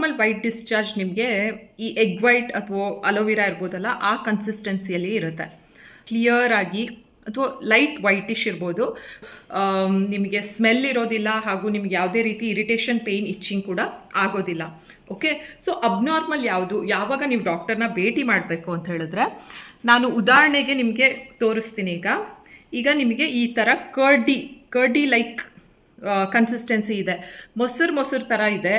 Normal white discharge ನಿಮಗೆ ಈ egg white ಅಥವಾ ಅಲೋವೆರಾ ಇರ್ಬೋದಲ್ಲ, ಆ ಕನ್ಸಿಸ್ಟೆನ್ಸಿಯಲ್ಲಿ ಇರುತ್ತೆ. ಕ್ಲಿಯರ್ ಆಗಿ ಅಥವಾ ಲೈಟ್ ವೈಟಿಶ್ ಇರ್ಬೋದು. ನಿಮಗೆ ಸ್ಮೆಲ್ ಇರೋದಿಲ್ಲ, ಹಾಗೂ ನಿಮ್ಗೆ ಯಾವುದೇ ರೀತಿ ಇರಿಟೇಷನ್, ಪೇಯ್ನ್, ಇಚ್ಚಿಂಗ್ ಕೂಡ ಆಗೋದಿಲ್ಲ. ಓಕೆ, ಸೊ ಅಬ್ನಾರ್ಮಲ್ ಯಾವುದು, ಯಾವಾಗ ನೀವು ಡಾಕ್ಟರ್ನ ಭೇಟಿ ಮಾಡಬೇಕು ಅಂತ ಹೇಳಿದ್ರೆ, ನಾನು ಉದಾಹರಣೆಗೆ ನಿಮಗೆ ತೋರಿಸ್ತೀನಿ. ಈಗ ನಿಮಗೆ ಈ ಥರ ಕರ್ಡಿ ಲೈಕ್ ಕನ್ಸಿಸ್ಟೆನ್ಸಿ ಇದೆ, ಮೊಸರು ಥರ ಇದೆ,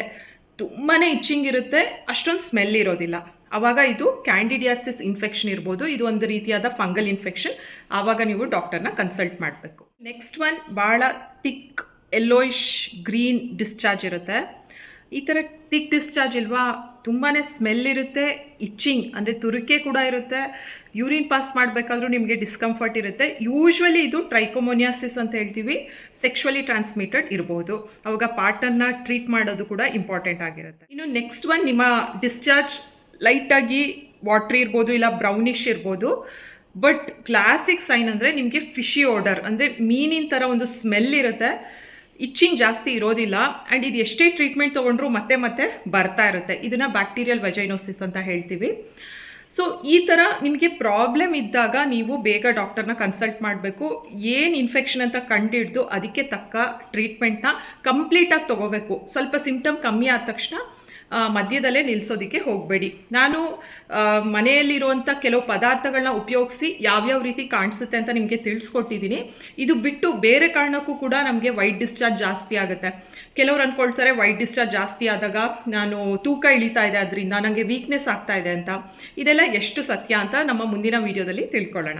ತುಂಬಾ ಇಚ್ಚಿಂಗ್ ಇರುತ್ತೆ, ಅಷ್ಟೊಂದು ಸ್ಮೆಲ್ ಇರೋದಿಲ್ಲ. ಆವಾಗ ಇದು ಕ್ಯಾಂಡಿಡಿಯಾಸಿಸ್ ಇನ್ಫೆಕ್ಷನ್ ಇರ್ಬೋದು, ಇದು ಒಂದು ರೀತಿಯಾದ ಫಂಗಲ್ ಇನ್ಫೆಕ್ಷನ್. ಆವಾಗ ನೀವು ಡಾಕ್ಟರ್ನ ಕನ್ಸಲ್ಟ್ ಮಾಡಬೇಕು. ನೆಕ್ಸ್ಟ್ ಒನ್ ಭಾಳ ಥಿಕ್ ಯೆಲ್ಲೋಯಿಶ್ ಗ್ರೀನ್ ಡಿಸ್ಚಾರ್ಜ್ ಇರುತ್ತೆ. ಈ ಥರ ಥಿಕ್ ಡಿಸ್ಚಾರ್ಜ್ ಇಲ್ವಾ, ತುಂಬಾ ಸ್ಮೆಲ್ ಇರುತ್ತೆ, ಇಚ್ಚಿಂಗ್ ಅಂದರೆ ತುರಿಕೆ ಕೂಡ ಇರುತ್ತೆ, ಯೂರಿನ್ ಪಾಸ್ ಮಾಡಬೇಕಾದ್ರೂ ನಿಮಗೆ ಡಿಸ್ಕಂಫರ್ಟ್ ಇರುತ್ತೆ. ಯೂಶ್ವಲಿ ಇದು ಟ್ರೈಕೋಮೋನಿಯಾಸಿಸ್ ಅಂತ ಹೇಳ್ತೀವಿ, ಸೆಕ್ಷುವಲಿ ಟ್ರಾನ್ಸ್ಮಿಟೆಡ್ ಇರ್ಬೋದು. ಅವಾಗ ಪಾರ್ಟ್ನರ್ನ ಟ್ರೀಟ್ ಮಾಡೋದು ಕೂಡ ಇಂಪಾರ್ಟೆಂಟ್ ಆಗಿರುತ್ತೆ. ಇನ್ನು ನೆಕ್ಸ್ಟ್ ಒನ್, ನಿಮ್ಮ ಡಿಸ್ಚಾರ್ಜ್ ಲೈಟಾಗಿ ವಾಟ್ರಿ ಇರ್ಬೋದು, ಇಲ್ಲ ಬ್ರೌನಿಶ್ ಇರ್ಬೋದು. ಬಟ್ ಕ್ಲಾಸಿಕ್ ಸೈನ್ ಅಂದರೆ ನಿಮಗೆ ಫಿಶಿ ಓಡರ್, ಅಂದರೆ ಮೀನಿನ ಥರ ಒಂದು ಸ್ಮೆಲ್ ಇರುತ್ತೆ, ಇಚ್ಚಿಂಗ್ ಜಾಸ್ತಿ ಇರೋದಿಲ್ಲ. ಆ್ಯಂಡ್ ಇದು ಎಷ್ಟೇ ಟ್ರೀಟ್ಮೆಂಟ್ ತೊಗೊಂಡ್ರೂ ಮತ್ತೆ ಮತ್ತೆ ಬರ್ತಾ ಇರುತ್ತೆ. ಇದನ್ನು ಬ್ಯಾಕ್ಟೀರಿಯಲ್ ವಜೈನೋಸಿಸ್ ಅಂತ ಹೇಳ್ತೀವಿ. ಸೊ ಈ ಥರ ನಿಮಗೆ ಪ್ರಾಬ್ಲಮ್ ಇದ್ದಾಗ ನೀವು ಬೇಗ ಡಾಕ್ಟರ್ನ ಕನ್ಸಲ್ಟ್ ಮಾಡಬೇಕು. ಏನು ಇನ್ಫೆಕ್ಷನ್ ಅಂತ ಕಂಡುಹಿಡಿದು ಅದಕ್ಕೆ ತಕ್ಕ ಟ್ರೀಟ್ಮೆಂಟ್ನ ಕಂಪ್ಲೀಟಾಗಿ ತೊಗೋಬೇಕು. ಸ್ವಲ್ಪ ಸಿಂಪ್ಟಮ್ ಕಮ್ಮಿ ಆದ ತಕ್ಷಣ ಮಧ್ಯದಲ್ಲೇ ನಿಲ್ಲಿಸೋದಕ್ಕೆ ಹೋಗಬೇಡಿ. ನಾನು ಮನೆಯಲ್ಲಿರುವಂಥ ಕೆಲವು ಪದಾರ್ಥಗಳನ್ನ ಉಪಯೋಗಿಸಿ ಯಾವ್ಯಾವ ರೀತಿ ಕಾಣಿಸುತ್ತೆ ಅಂತ ನಿಮಗೆ ತಿಳಿಸ್ಕೊಟ್ಟಿದ್ದೀನಿ. ಇದು ಬಿಟ್ಟು ಬೇರೆ ಕಾರಣಕ್ಕೂ ಕೂಡ ನಮಗೆ ವೈಟ್ ಡಿಸ್ಚಾರ್ಜ್ ಜಾಸ್ತಿ ಆಗುತ್ತೆ. ಕೆಲವ್ರು ಅಂದ್ಕೊಳ್ತಾರೆ ವೈಟ್ ಡಿಸ್ಚಾರ್ಜ್ ಜಾಸ್ತಿ ಆದಾಗ ನಾನು ತೂಕ ಇಳಿತಾ ಇದೆ, ಅದರಿಂದ ನನಗೆ ವೀಕ್ನೆಸ್ ಆಗ್ತಾ ಇದೆ ಅಂತ. ಇದೆಲ್ಲ ಎಷ್ಟು ಸತ್ಯ ಅಂತ ನಮ್ಮ ಮುಂದಿನ ವೀಡಿಯೋದಲ್ಲಿ ತಿಳ್ಕೊಳ್ಳೋಣ.